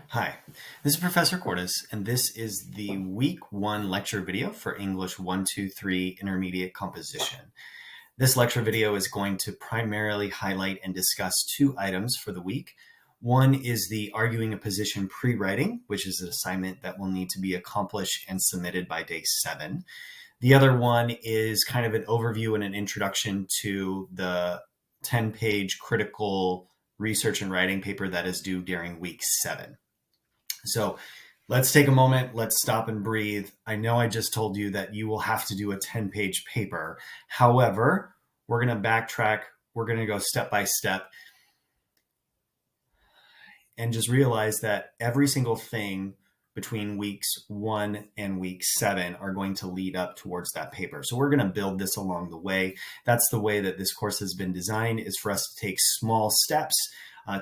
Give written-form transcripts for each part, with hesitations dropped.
Hi, this is Professor Cordes, and this is the Week 1 lecture video for English 123 Intermediate Composition. This lecture video is going to primarily highlight and discuss two items for the week. One is the arguing a position pre-writing, which is an assignment that will need to be accomplished and submitted by day 7. The other one is kind of an overview and an introduction to the 10-page critical research and writing paper that is due during week 7. So let's take a moment. Let's stop and breathe. I know I just told you that you will have to do a 10-page paper. However, we're going to backtrack. We're going to go step by step and just realize that every single thing between weeks 1 and week 7 are going to lead up towards that paper. So we're going to build this along the way. That's the way that this course has been designed, is for us to take small steps,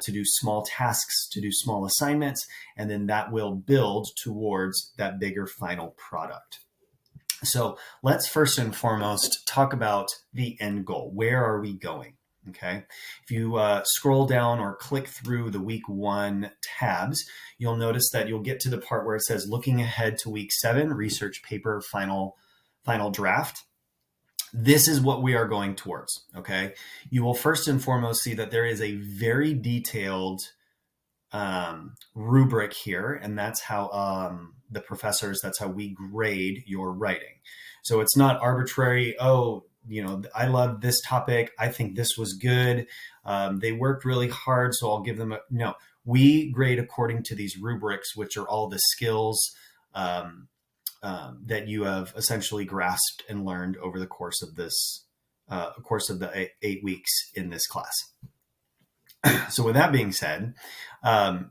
to do small tasks, to do small assignments, and then that will build towards that bigger final product. So let's first and foremost talk about the end goal. Where are we going? Okay. If you scroll down or click through the week 1 tabs, you'll notice that you'll get to the part where it says looking ahead to week 7, research paper, final draft. This is what we are going towards, okay? You will first and foremost see that there is a very detailed rubric here, and that's how the professors, that's how we grade your writing. So it's not arbitrary, I love this topic, I think this was good, they worked really hard, so I'll give them no. We grade according to these rubrics, which are all the skills that you have essentially grasped and learned over the course of this course of the 8 weeks in this class. So with that being said,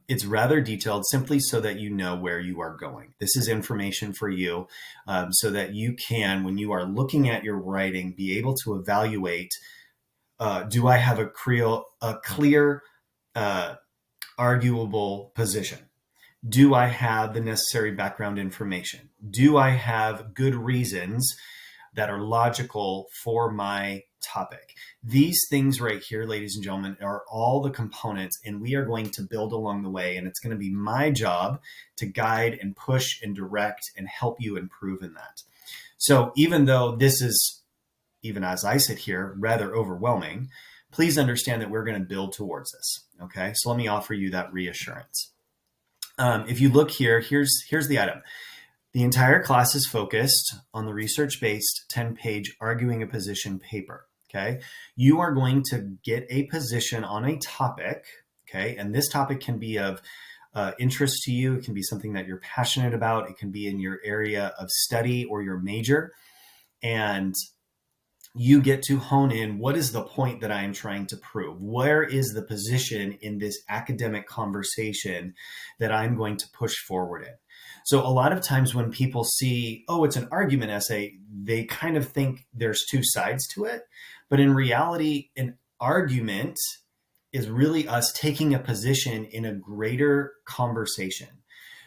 it's rather detailed simply so that you know where you are going. This is information for you so that you can, when you are looking at your writing, be able to evaluate, do I have a clear arguable position? Do I have the necessary background information? Do I have good reasons that are logical for my topic? These things right here, ladies and gentlemen, are all the components, and we are going to build along the way, and it's going to be my job to guide and push and direct and help you improve in that. So even though this is, even as I sit here, rather overwhelming, please understand that we're going to build towards this, okay? So let me offer you that reassurance. If you look here, here's the item. The entire class is focused on the research-based 10-page arguing a position paper, okay? You are going to get a position on a topic, okay? And this topic can be of interest to you. It can be something that you're passionate about. It can be in your area of study or your major. And you get to hone in, what is the point that I am trying to prove? Where is the position in this academic conversation that I'm going to push forward in? So a lot of times when people see, oh, it's an argument essay, they kind of think there's two sides to it. But in reality, an argument is really us taking a position in a greater conversation.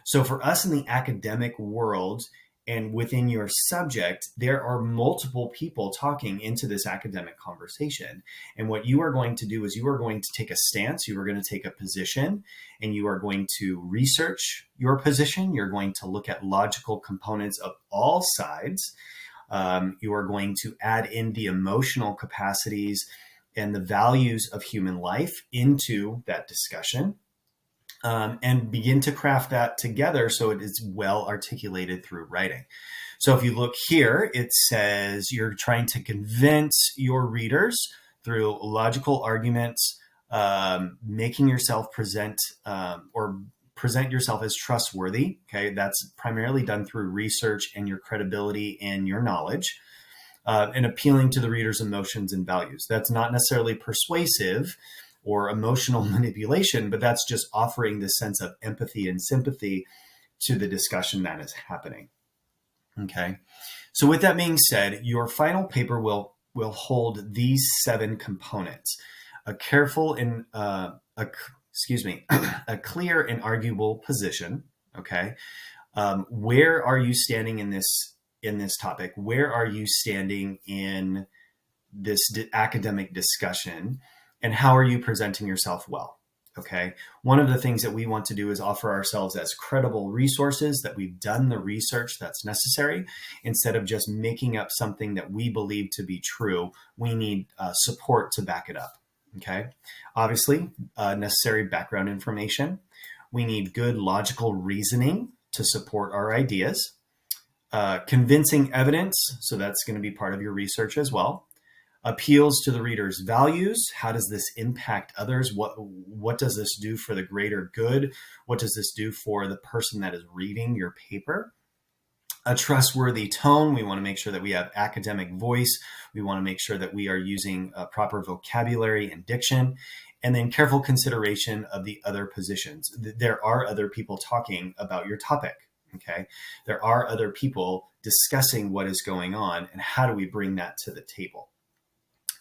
So for us in the academic world, and within your subject, there are multiple people talking into this academic conversation. And what you are going to do is you are going to take a stance, you are going to take a position, and you are going to research your position. You're going to look at logical components of all sides. You are going to add in the emotional capacities and the values of human life into that discussion. And begin to craft that together so it is well articulated through writing. So if you look here, it says you're trying to convince your readers through logical arguments, making yourself present yourself as trustworthy. Okay, that's primarily done through research and your credibility and your knowledge, and appealing to the reader's emotions and values. That's not necessarily persuasive or emotional manipulation, but that's just offering this sense of empathy and sympathy to the discussion that is happening. Okay. So with that being said, your final paper will hold these 7 components: a careful and a clear and arguable position. Okay. Where are you standing in this topic? Where are you standing in this academic discussion? And how are you presenting yourself well? Okay. One of the things that we want to do is offer ourselves as credible resources, that we've done the research that's necessary, instead of just making up something that we believe to be true. We need support to back it up. Okay. Obviously, necessary background information. We need good logical reasoning to support our ideas. Convincing evidence. So that's going to be part of your research as well. Appeals to the reader's values. How does this impact others? What does this do for the greater good? What does this do for the person that is reading your paper? A trustworthy tone. We want to make sure that we have academic voice. We want to make sure that we are using proper vocabulary and diction. And then careful consideration of the other positions. There are other people talking about your topic. Okay. There are other people discussing what is going on, and how do we bring that to the table?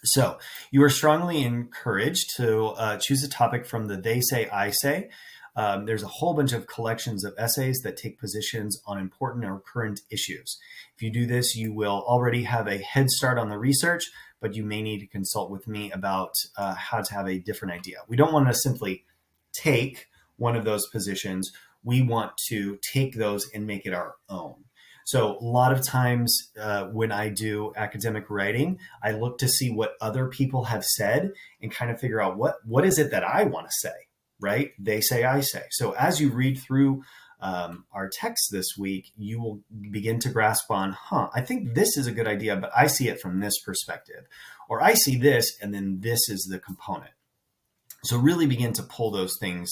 So you are strongly encouraged to choose a topic from the They Say, I Say. There's a whole bunch of collections of essays that take positions on important or current issues. If you do this, you will already have a head start on the research, but you may need to consult with me about how to have a different idea. We don't want to simply take one of those positions. We want to take those and make it our own. So a lot of times when I do academic writing, I look to see what other people have said and kind of figure out what is it that I want to say, right? They say, I say. So as you read through our text this week, you will begin to grasp on, I think this is a good idea, but I see it from this perspective. Or I see this, and then this is the component. So really begin to pull those things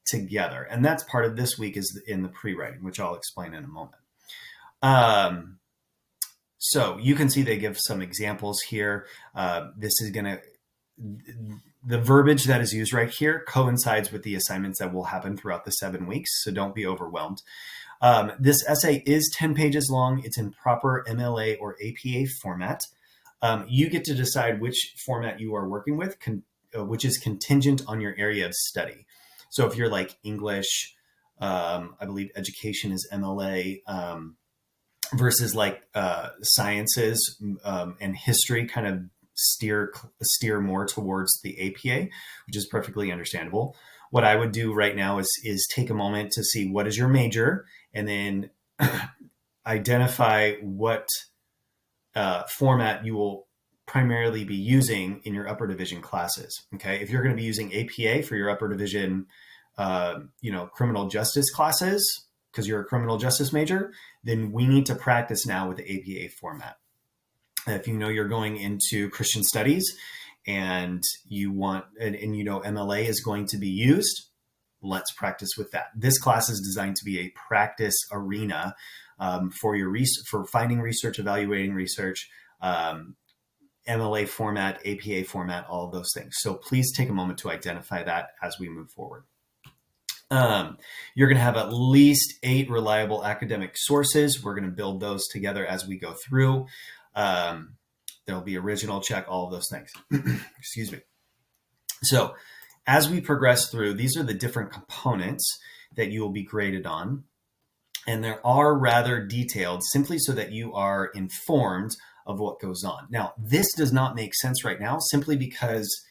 together. And that's part of this week is in the pre-writing, which I'll explain in a moment. So you can see they give some examples here. This is the verbiage that is used right here coincides with the assignments that will happen throughout the 7 weeks. So don't be overwhelmed. This essay is 10 pages long. It's in proper MLA or APA format. You get to decide which format you are working with, which is contingent on your area of study. So if you're like English, I believe education is MLA, versus like sciences and history kind of steer more towards the APA, which is perfectly understandable. What I would do right now is take a moment to see what is your major, and then identify what format you will primarily be using in your upper division classes. Okay, if you're going to be using APA for your upper division, criminal justice classes, because you're a criminal justice major, then we need to practice now with the APA format. If you know you're going into Christian studies and you want, and MLA is going to be used, let's practice with that. This class is designed to be a practice arena for finding research, evaluating research, MLA format, APA format, all of those things. So please take a moment to identify that as we move forward. You're going to have at least 8 reliable academic sources. We're going to build those together as we go through. There'll be original check, all of those things. Excuse me. So as we progress through, these are the different components that you will be graded on. And they are rather detailed simply so that you are informed of what goes on. Now, this does not make sense right now simply because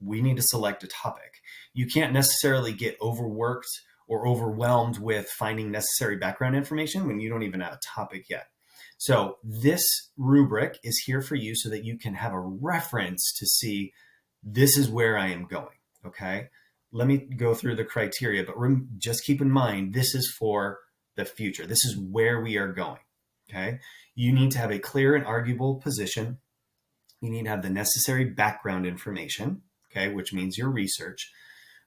we need to select a topic. You can't necessarily get overworked or overwhelmed with finding necessary background information when you don't even have a topic yet. So this rubric is here for you so that you can have a reference to see this is where I am going. Okay. Let me go through the criteria, but just keep in mind, this is for the future. This is where we are going. Okay. You need to have a clear and arguable position. You need to have the necessary background information. Okay. Which means your research.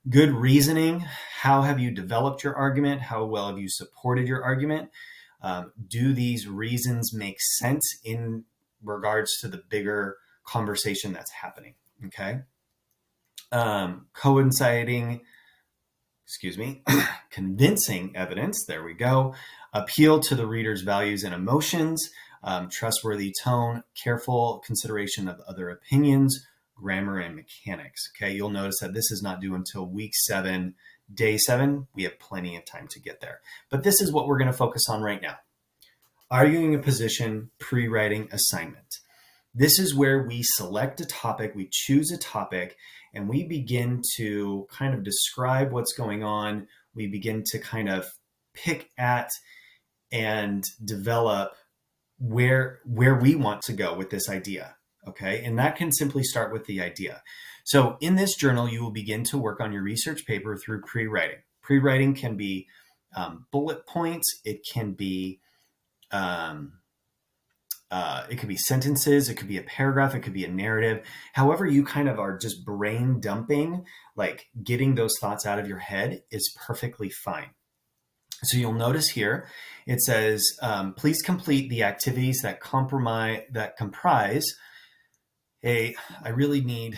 Good reasoning. How have you developed your argument? How well have you supported your argument? Do these reasons make sense in regards to the bigger conversation that's happening? Okay. Convincing evidence. There we go. Appeal to the reader's values and emotions. Trustworthy tone. Careful consideration of other opinions. Grammar and mechanics. Okay. You'll notice that this is not due until week 7, day 7. We have plenty of time to get there. But this is what we're going to focus on right now. Arguing a position, pre-writing assignment. This is where we select a topic, we choose a topic, and we begin to kind of describe what's going on. We begin to kind of pick at and develop where we want to go with this idea. Okay. And that can simply start with the idea. So in this journal, you will begin to work on your research paper through pre-writing. Pre-writing can be bullet points. It can be sentences. It could be a paragraph. It could be a narrative. However, you kind of are just brain dumping, like getting those thoughts out of your head is perfectly fine. So you'll notice here, it says, please complete the activities that comprise I really need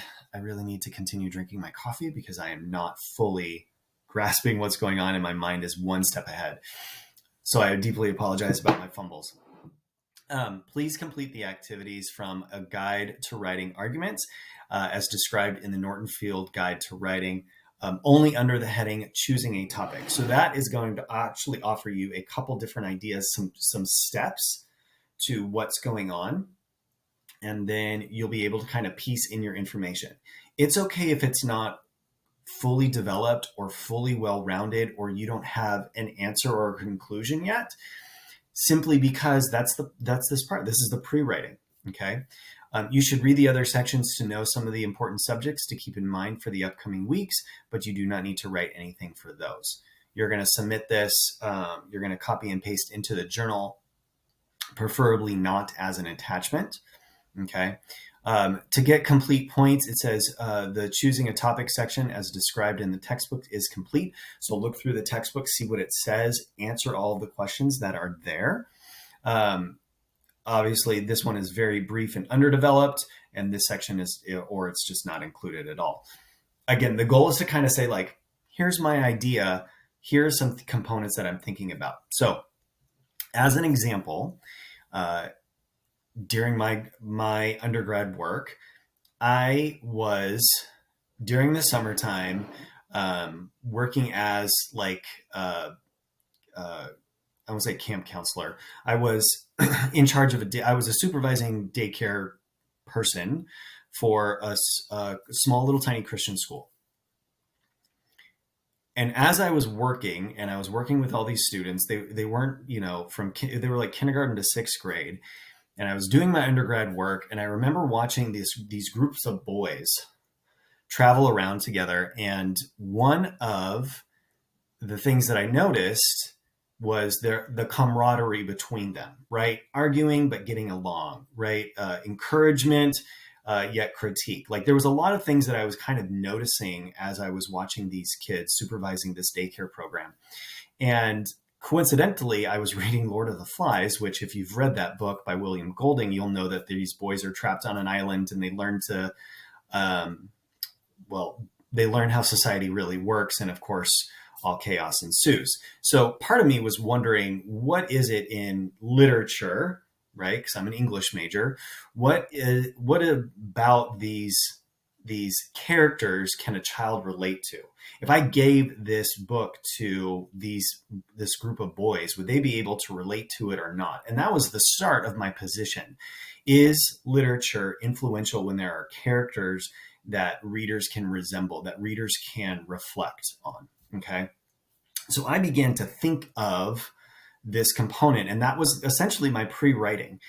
to continue drinking my coffee because I am not fully grasping what's going on and my mind is one step ahead. So I deeply apologize about my fumbles. Please complete the activities from a guide to writing arguments as described in the Norton Field Guide to Writing, only under the heading choosing a topic. So that is going to actually offer you a couple different ideas, some steps to what's going on. And then you'll be able to kind of piece in your information. It's okay if it's not fully developed or fully well-rounded, or you don't have an answer or a conclusion yet, simply because that's this part. This is the pre-writing. Okay. You should read the other sections to know some of the important subjects to keep in mind for the upcoming weeks, but you do not need to write anything for those. You're going to submit this. You're going to copy and paste into the journal, preferably not as an attachment. Okay. To get complete points, it says the choosing a topic section as described in the textbook is complete. So look through the textbook, see what it says, answer all of the questions that are there. Obviously, this one is very brief and underdeveloped, and this section it's just not included at all. Again, the goal is to kind of say, like, here's my idea. Here are some components that I'm thinking about. So as an example, during my undergrad work, I was, during the summertime, working as I won't say camp counselor. I was in charge of I was a supervising daycare person for a small little tiny Christian school. And as I was working, and I was working with all these students, they weren't, they were like kindergarten to sixth grade. And I was doing my undergrad work, and I remember watching these groups of boys travel around together. And one of the things that I noticed was the camaraderie between them, right? Arguing, but getting along, right? Encouragement, yet critique. Like, there was a lot of things that I was kind of noticing as I was watching these kids supervising this daycare program. And coincidentally, I was reading Lord of the Flies, which, if you've read that book by William Golding, you'll know that these boys are trapped on an island and they learn to, they learn how society really works. And of course, all chaos ensues. So part of me was wondering, what is it in literature, right? Because I'm an English major. What about these characters can a child relate to? If I gave this book to this group of boys, would they be able to relate to it or not? And that was the start of my position. Is literature influential when there are characters that readers can resemble, that readers can reflect on? Okay. So I began to think of this component, and that was essentially my pre-writing.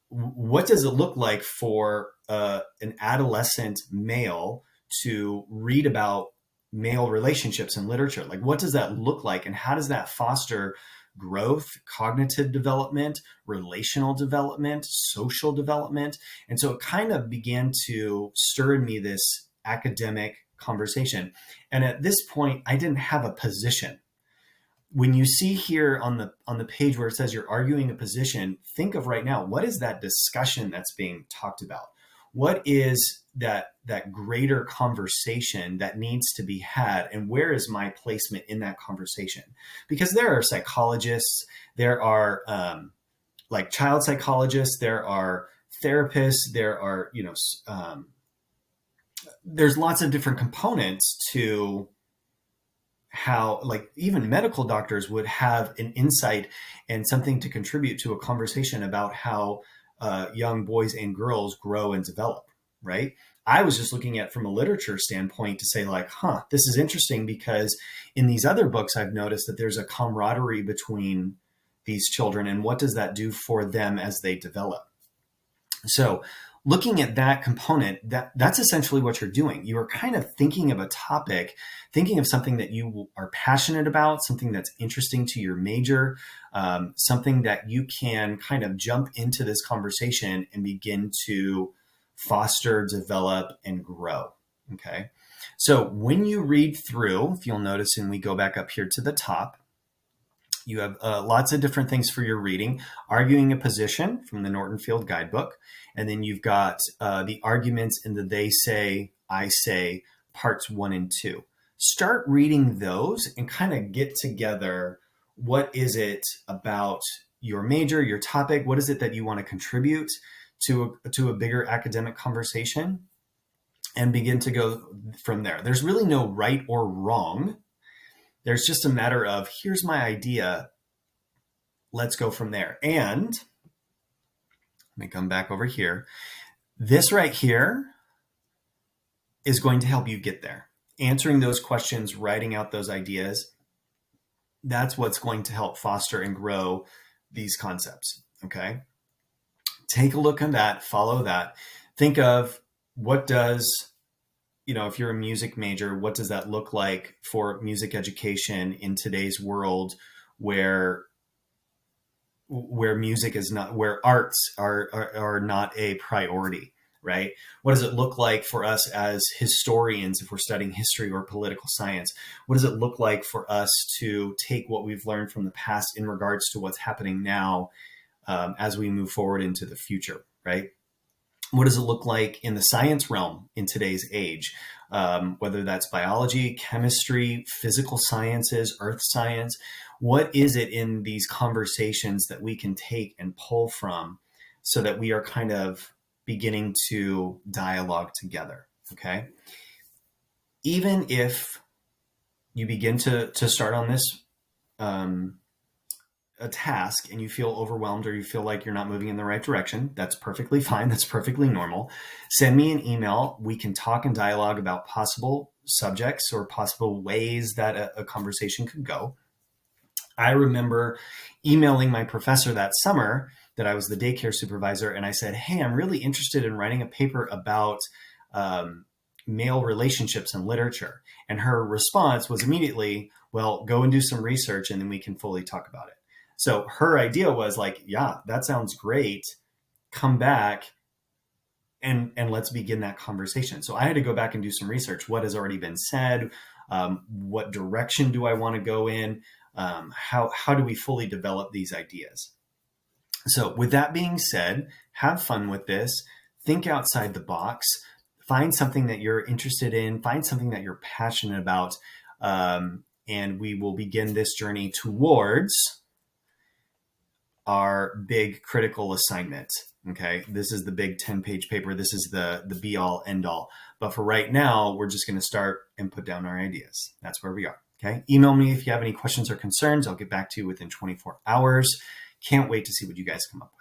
What does it look like for an adolescent male to read about male relationships in literature? Like, what does that look like, and how does that foster growth, cognitive development, relational development, social development? And so it kind of began to stir in me this academic conversation. And at this point, I didn't have a position. When you see here on the page where it says you're arguing a position, think of right now, what is that discussion that's being talked about? What is that greater conversation that needs to be had, and where is my placement in that conversation? Because there are psychologists, there are child psychologists, there are therapists, there are there's lots of different components to how, like, even medical doctors would have an insight and something to contribute to a conversation about how young boys and girls grow and develop, right? I was just looking at from a literature standpoint to say like, this is interesting because in these other books, I've noticed that there's a camaraderie between these children, and what does that do for them as they develop? So looking at that component, that's essentially what you're doing. You are kind of thinking of a topic, thinking of something that you are passionate about, something that's interesting to your major, something that you can kind of jump into this conversation and begin to foster, develop, and grow. Okay. So when you read through, if you'll notice, and we go back up here to the top, you have lots of different things for your reading. Arguing a Position from the Norton Field Guidebook. And then you've got the arguments in the They Say, I Say, parts 1 and 2. Start reading those and kind of get together, what is it about your major, your topic? What is it that you want to contribute to a bigger academic conversation? And begin to go from there. There's really no right or wrong. There's just a matter of, here's my idea. Let's go from there. And let me come back over here. This right here is going to help you get there. Answering those questions, writing out those ideas, that's what's going to help foster and grow these concepts. Okay. Take a look at that, follow that. Think of what does, if you're a music major, what does that look like for music education in today's world where music is not, where arts are not a priority, right? What does it look like for us as historians if we're studying history or political science? What does it look like for us to take what we've learned from the past in regards to what's happening now as we move forward into the future, right? What does it look like in the science realm in today's age? Whether that's biology, chemistry, physical sciences, earth science. What is it in these conversations that we can take and pull from so that we are kind of beginning to dialogue together, okay? Even if you begin to start on this a task and you feel overwhelmed or you feel like you're not moving in the right direction, that's perfectly fine. That's perfectly normal. Send me an email. We can talk and dialogue about possible subjects or possible ways that a conversation could go. I remember emailing my professor that summer that I was the daycare supervisor, and I said, hey, I'm really interested in writing a paper about male relationships in literature. And her response was immediately, well, go and do some research and then we can fully talk about it. So her idea was like, yeah, that sounds great. Come back and let's begin that conversation. So I had to go back and do some research. What has already been said? What direction do I want to go in? How do we fully develop these ideas? So with that being said, have fun with this. Think outside the box. Find something that you're interested in. Find something that you're passionate about. And we will begin this journey towards our big critical assignment. Okay, this is the big 10-page paper. This is the be all end all. But for right now, we're just going to start and put down our ideas. That's where we are. Okay, email me if you have any questions or concerns. I'll get back to you within 24 hours. Can't wait to see what you guys come up with.